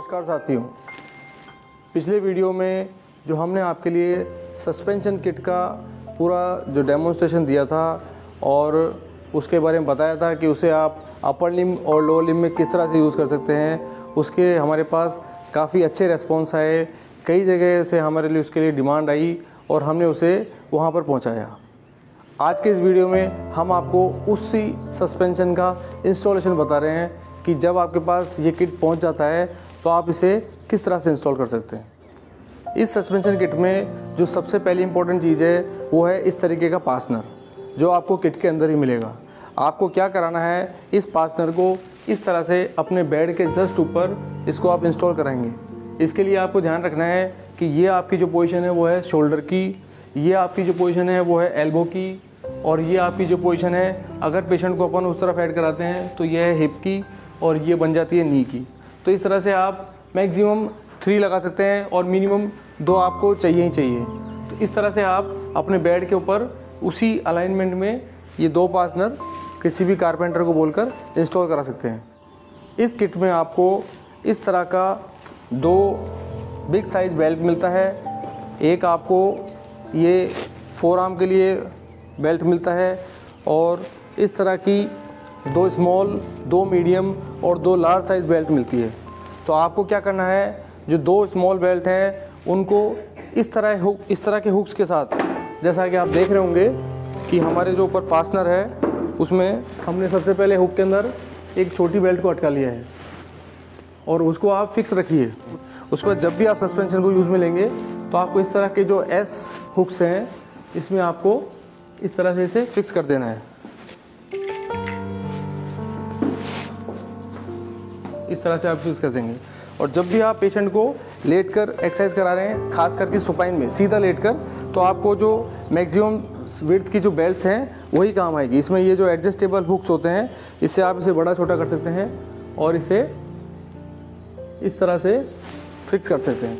नमस्कार साथियों, पिछले वीडियो में जो हमने आपके लिए सस्पेंशन किट का पूरा जो डेमोन्स्ट्रेशन दिया था और उसके बारे में बताया था कि उसे आप अपर लिम्ब और लोअर लिम्ब में किस तरह से यूज़ कर सकते हैं, उसके हमारे पास काफ़ी अच्छे रेस्पॉन्स आए। कई जगह से हमारे लिए उसके लिए डिमांड आई और हमने उसे वहाँ पर पहुँचाया। आज के इस वीडियो में हम आपको उसी सस्पेंशन का इंस्टॉलेशन बता रहे हैं कि जब आपके पास ये किट पहुंच जाता है तो आप इसे किस तरह से इंस्टॉल कर सकते हैं। इस सस्पेंशन किट में जो सबसे पहली इंपॉर्टेंट चीज़ है वो है इस तरीके का पार्सनर, जो आपको किट के अंदर ही मिलेगा। आपको क्या कराना है, इस पार्सनर को इस तरह से अपने बेड के जस्ट ऊपर इसको आप इंस्टॉल कराएंगे। इसके लिए आपको ध्यान रखना है कि ये आपकी जो पोजीशन है वो है शोल्डर की, ये आपकी जो पोजीशन है वो है एल्बो की, और ये आपकी जो पोजीशन है अगर पेशेंट को अपन उस तरफ ऐड कराते हैं तो ये है हिप की और ये बन जाती है नी की। तो इस तरह से आप मैक्सिमम 3 लगा सकते हैं और मिनिमम 2 आपको चाहिए ही चाहिए। तो इस तरह से आप अपने बेड के ऊपर उसी अलाइनमेंट में ये 2 पार्टनर किसी भी कारपेंटर को बोलकर इंस्टॉल करा सकते हैं। इस किट में आपको इस तरह का 2 बिग साइज़ बेल्ट मिलता है। एक आपको ये फोरआर्म के लिए बेल्ट मिलता है और इस तरह की 2 स्मॉल, 2 मीडियम और 2 लार्ज साइज़ बेल्ट मिलती है। तो आपको क्या करना है, जो 2 स्मॉल बेल्ट हैं उनको इस तरह के हुक्स के साथ, जैसा कि आप देख रहे होंगे कि हमारे जो ऊपर फास्टनर है उसमें हमने सबसे पहले हुक के अंदर एक छोटी बेल्ट को अटका लिया है और उसको आप फिक्स रखिए। उसके बाद जब भी आप सस्पेंशन को यूज़ में लेंगे तो आपको इस तरह के जो एस हुक्स हैं इसमें आपको इस तरह से इसे फिक्स कर देना है। इस तरह से आप फिक्स कर देंगे और जब भी आप पेशेंट को लेटकर एक्सरसाइज करा रहे हैं, खास करके सुपाइन में सीधा लेटकर, तो आपको जो मैक्सिमम विड्थ की जो बेल्ट्स हैं वही काम आएगी। इसमें ये जो एडजस्टेबल हुक्स होते हैं इससे आप इसे बड़ा छोटा कर सकते हैं और इसे इस तरह से फिक्स कर सकते हैं,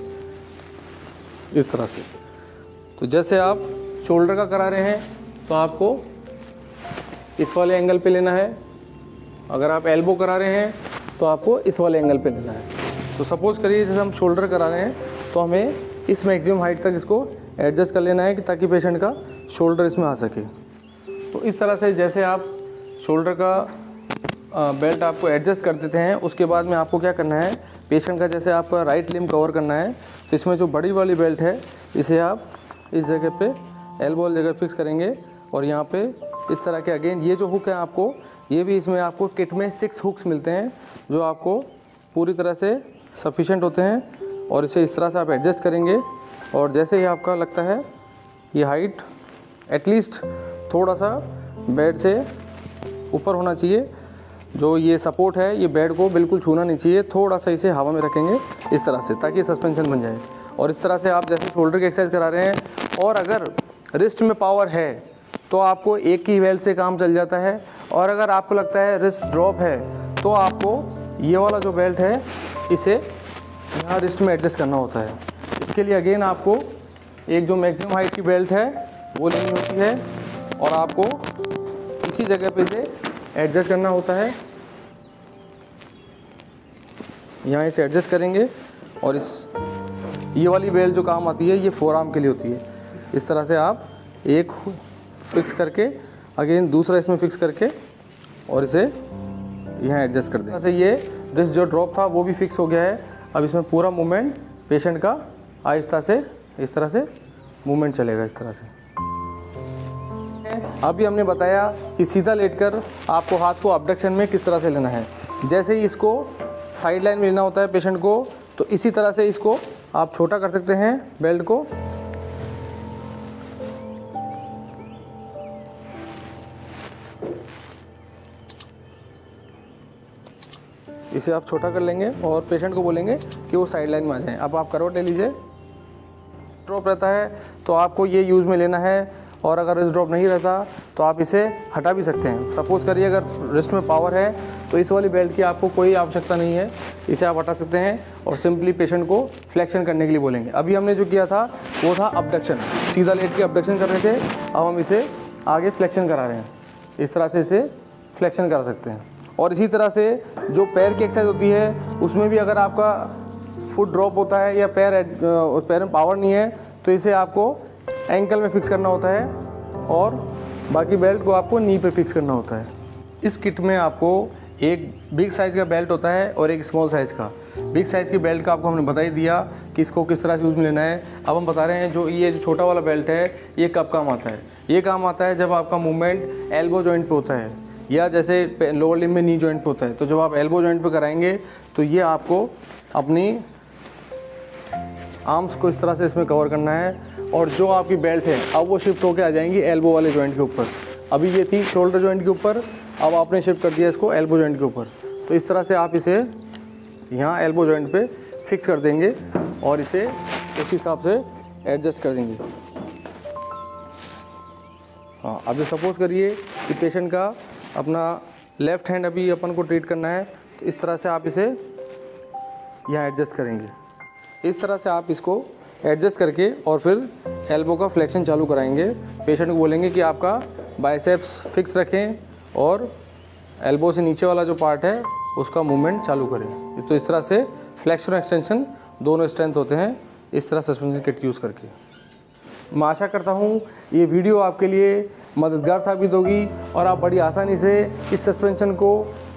इस तरह से। तो जैसे आप शोल्डर का करा रहे हैं तो आपको इस वाले एंगल पे लेना है, अगर आप एल्बो करा रहे हैं तो आपको इस वाले एंगल पे लेना है। तो सपोज़ करिए जैसे हम शोल्डर करा रहे हैं तो हमें इस मैक्सिमम हाइट तक इसको एडजस्ट कर लेना है कि ताकि पेशेंट का शोल्डर इसमें आ सके। तो इस तरह से जैसे आप शोल्डर का बेल्ट आपको एडजस्ट कर देते हैं, उसके बाद में आपको क्या करना है, पेशेंट का जैसे आपका राइट लिम्ब कवर करना है तो इसमें जो बड़ी वाली बेल्ट है इसे आप इस जगह पे एल्बो वाली जगह फिक्स करेंगे और यहाँ पे इस तरह के अगेन ये जो हुक है आपको, ये भी इसमें आपको किट में 6 हुक्स मिलते हैं जो आपको पूरी तरह से सफिशेंट होते हैं और इसे इस तरह से आप एडजस्ट करेंगे। और जैसे ही आपका लगता है ये हाइट एटलीस्ट थोड़ा सा बेड से ऊपर होना चाहिए, जो ये सपोर्ट है ये बेड को बिल्कुल छूना नहीं चाहिए, थोड़ा सा इसे हवा में रखेंगे इस तरह से ताकि सस्पेंशन बन जाए। और इस तरह से आप जैसे शोल्डर की एक्सरसाइज करा रहे हैं और अगर रिस्ट में पावर है तो आपको एक ही बेल्ट से काम चल जाता है, और अगर आपको लगता है रिस्ट ड्रॉप है तो आपको ये वाला जो बेल्ट है इसे यहाँ रिस्ट में एडजस्ट करना होता है। इसके लिए अगेन आपको एक जो मैक्सिमम हाइट की बेल्ट है वो लेनी होती है और आपको इसी जगह पे से एडजस्ट करना होता है। यहाँ इसे एडजस्ट करेंगे और ये वाली बेल्ट जो काम आती है ये फोरआर्म के लिए होती है। इस तरह से आप एक फिक्स करके अगेन दूसरा इसमें फिक्स करके और इसे यहाँ एडजस्ट कर दें। जैसे ये रिस्ट जो ड्रॉप था वो भी फिक्स हो गया है। अब इसमें पूरा मूवमेंट पेशेंट का आहिस्ता से इस तरह से मूवमेंट चलेगा, इस तरह से। अभी हमने बताया कि सीधा लेटकर आपको हाथ को अबडक्शन में किस तरह से लेना है। जैसे ही इसको साइड लाइन में लेना होता है पेशेंट को, तो इसी तरह से इसको आप छोटा कर सकते हैं बेल्ट को। इसे आप छोटा कर लेंगे और पेशेंट को बोलेंगे कि वो साइड लाइन में आ जाएं। अब आप करवट ले लीजिए। ड्रॉप रहता है तो आपको ये यूज़ में लेना है, और अगर रिस्ट ड्रॉप नहीं रहता तो आप इसे हटा भी सकते हैं। सपोज़ करिए अगर रिस्ट में पावर है तो इस वाली बेल्ट की आपको कोई आवश्यकता नहीं है, इसे आप हटा सकते हैं और सिंपली पेशेंट को फ्लेक्शन करने के लिए बोलेंगे। अभी हमने जो किया था वो था अबडक्शन, सीधा लेट के अबडक्शन कर रहे थे, अब हम इसे आगे फ्लेक्शन करा रहे हैं। इस तरह से इसे फ्लेक्शन करा सकते हैं। और इसी तरह से जो पैर की एक्सरसाइज होती है उसमें भी अगर आपका फुट ड्रॉप होता है या पैर में पावर नहीं है तो इसे आपको एंकल में फिक्स करना होता है और बाकी बेल्ट को आपको नी पे फिक्स करना होता है। इस किट में आपको एक बिग साइज़ का बेल्ट होता है और एक स्मॉल साइज़ का। बिग साइज़ की बेल्ट का आपको हमने बता ही दिया कि इसको किस तरह से यूज़ में लेना है। अब हम बता रहे हैं जो छोटा वाला बेल्ट है ये कब काम आता है। ये काम आता है जब आपका मूवमेंट एल्बो जॉइंट पे होता है या जैसे लोअर लिम्ब में नी जॉइंट पे होता है। तो जब आप एल्बो जॉइंट पे कराएंगे तो ये आपको अपनी आर्म्स को इस तरह से इसमें कवर करना है और जो आपकी बेल्ट है अब वो शिफ्ट होकर आ जाएंगी एल्बो वाले जॉइंट के ऊपर। अभी ये थी शोल्डर जॉइंट के ऊपर, अब आपने शिफ्ट कर दिया इसको एल्बो जॉइंट के ऊपर। तो इस तरह से आप इसे यहाँ एल्बो जॉइंट पे फिक्स कर देंगे और इसे उस हिसाब से एडजस्ट कर देंगे। हाँ, अभी सपोज करिए कि पेशेंट का अपना लेफ़्ट हैंड अभी अपन को ट्रीट करना है तो इस तरह से आप इसे यहाँ एडजस्ट करेंगे। इस तरह से आप इसको एडजस्ट करके और फिर एल्बो का फ्लेक्शन चालू कराएंगे। पेशेंट को बोलेंगे कि आपका बाइसेप्स फिक्स रखें और एल्बो से नीचे वाला जो पार्ट है उसका मूवमेंट चालू करें। तो इस तरह से फ्लेक्शन और एक्सटेंशन दोनों स्ट्रेंथ होते हैं इस तरह सस्पेंशन किट यूज़ करके। मैं आशा करता हूँ ये वीडियो आपके लिए मददगार साबित होगी और आप बड़ी आसानी से इस सस्पेंशन को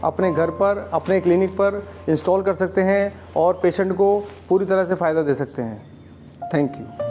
अपने घर पर, अपने क्लिनिक पर इंस्टॉल कर सकते हैं और पेशेंट को पूरी तरह से फ़ायदा दे सकते हैं। Thank you.